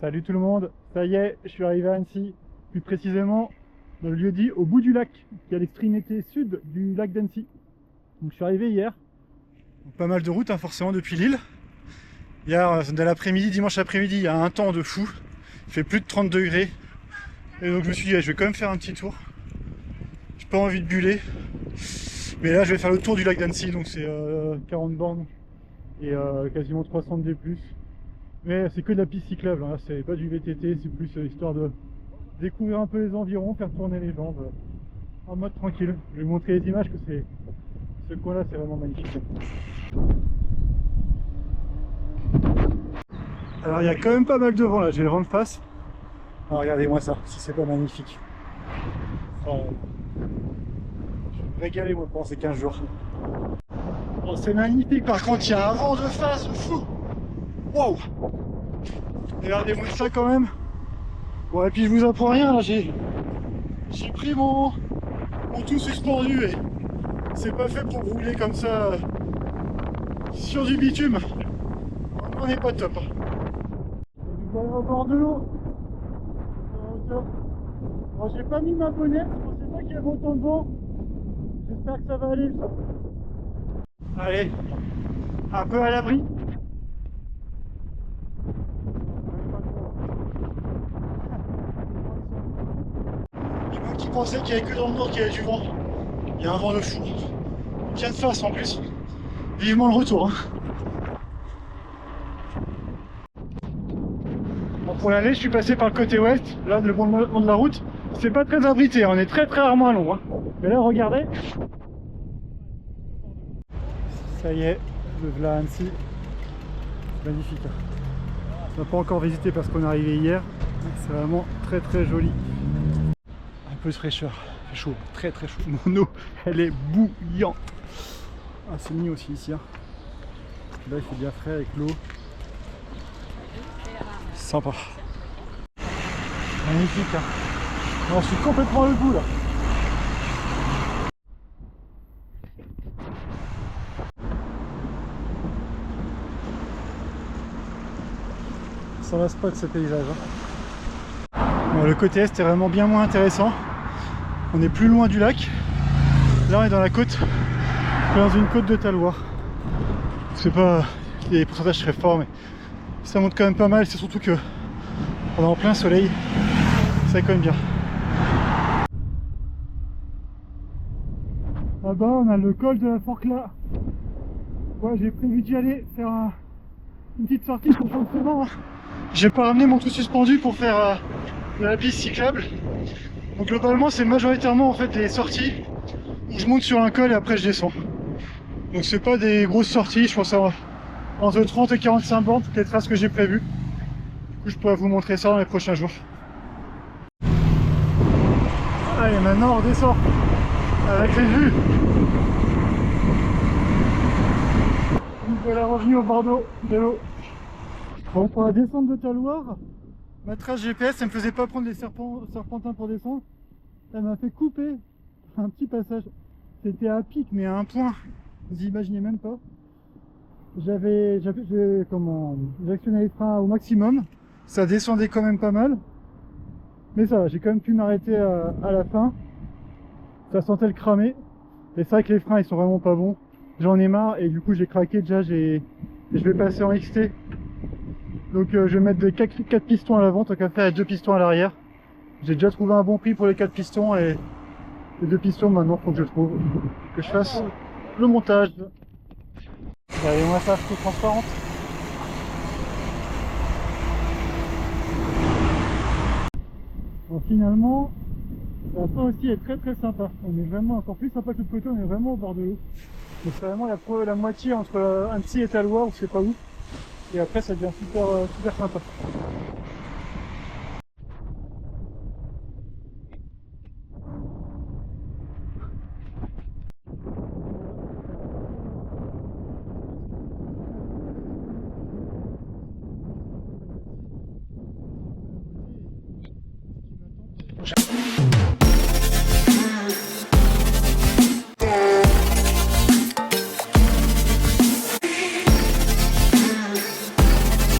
Salut tout le monde, ça y est, je suis arrivé à Annecy, plus précisément dans le lieu-dit au bout du lac, qui est à l'extrémité sud du lac d'Annecy. Donc je suis arrivé hier. Donc, pas mal de route forcément depuis Lille. Hier, de l'après-midi, dimanche après-midi, il y a un temps de fou. Il fait plus de 30 degrés. Et donc je me suis dit, je vais quand même faire un petit tour. J'ai pas envie de buller. Mais là, je vais faire le tour du lac d'Annecy, donc c'est 40 bornes et quasiment 300 de D+. Mais c'est que de la piste cyclable, hein. C'est pas du VTT, c'est plus histoire de découvrir un peu les environs, faire tourner les jambes en mode tranquille. Je vais vous montrer les images que ce coin-là, c'est vraiment magnifique. Alors il y a quand même pas mal de vent là, j'ai le vent de face. Alors regardez-moi ça, si c'est pas magnifique. Oh, je vais me régaler moi pendant ces 15 jours. Oh, c'est magnifique, par contre il y a un vent de face fou. Wow. Regardez-moi ça quand même. Bon et puis je vous apprends rien là, j'ai pris mon tout suspendu et c'est pas fait pour rouler comme ça sur du bitume. On n'est pas top. Vous allez au bord de l'eau. Bon, j'ai pas mis ma bonnette, je pensais pas qu'il y avait autant de vent. J'espère que ça va aller. Allez, un peu à l'abri. Et moi qui pensais qu'il n'y avait que dans le nord qu'il y avait du vent. Il y a un vent de fou. Il tient de face en plus. Vivement le retour. Bon, pour l'aller, je suis passé par le côté ouest. Là, le long de la route, c'est pas très abrité. On est très rarement à l'ombre. Mais là, regardez. Ça y est, le voilà à Annecy. Magnifique. On n'a pas encore visité parce qu'on est arrivé hier. C'est vraiment très joli. Un peu de fraîcheur. Il fait chaud, très chaud. Mon eau, elle est bouillante. Ah, c'est mis aussi ici. Hein. Là, il fait bien frais avec l'eau. Sympa. Magnifique. Hein. Non, je suis complètement à le bout là. Ça va pas de ce paysage. Hein. Bon, le côté est est vraiment bien moins intéressant. On est plus loin du lac. Là on est dans la côte, dans une côte de Taloir. C'est pas, les pourcentages très forts, mais ça monte quand même pas mal. C'est surtout que on est en plein soleil, ça quand même bien. Là-bas on a le col de la Forclaz. Ouais, j'ai prévu d'y aller faire une petite sortie pour faire le chemin. J'ai pas ramené mon tout suspendu pour faire de la piste cyclable. Donc globalement c'est majoritairement en fait des sorties où je monte sur un col et après je descends. Donc c'est pas des grosses sorties, je pense à entre 30 et 45 bornes, toutes les traces que j'ai prévues. Du coup je pourrais vous montrer ça dans les prochains jours. Allez, maintenant on redescend avec les vues. Nous voilà revenus au bord de l'eau. Bon, pour la descente de Taloir, ma trace GPS, elle me faisait pas prendre les serpentins pour descendre. Elle m'a fait couper un petit passage. C'était à pic, mais à un point, vous imaginez même pas. J'ai actionné les freins au maximum. Ça descendait quand même pas mal. Mais ça va, j'ai quand même pu m'arrêter à la fin. Ça sentait le cramer. Et c'est vrai que les freins, ils sont vraiment pas bons. J'en ai marre et du coup, j'ai craqué déjà. Et je vais passer en XT. Donc je vais mettre 4 pistons à l'avant, tant qu'à faire 2 pistons à l'arrière. J'ai déjà trouvé un bon prix pour les 4 pistons et les 2 pistons maintenant faut que je fasse le montage. Regardez-moi ça, c'est transparente. Bon, finalement, ça va pas aussi être très sympa. On est vraiment encore plus sympa que l'autre côté, on est vraiment au bord de l'eau. Donc c'est vraiment la moitié entre Annecy et Taloir, on sait pas où. Et après ça devient super sympa.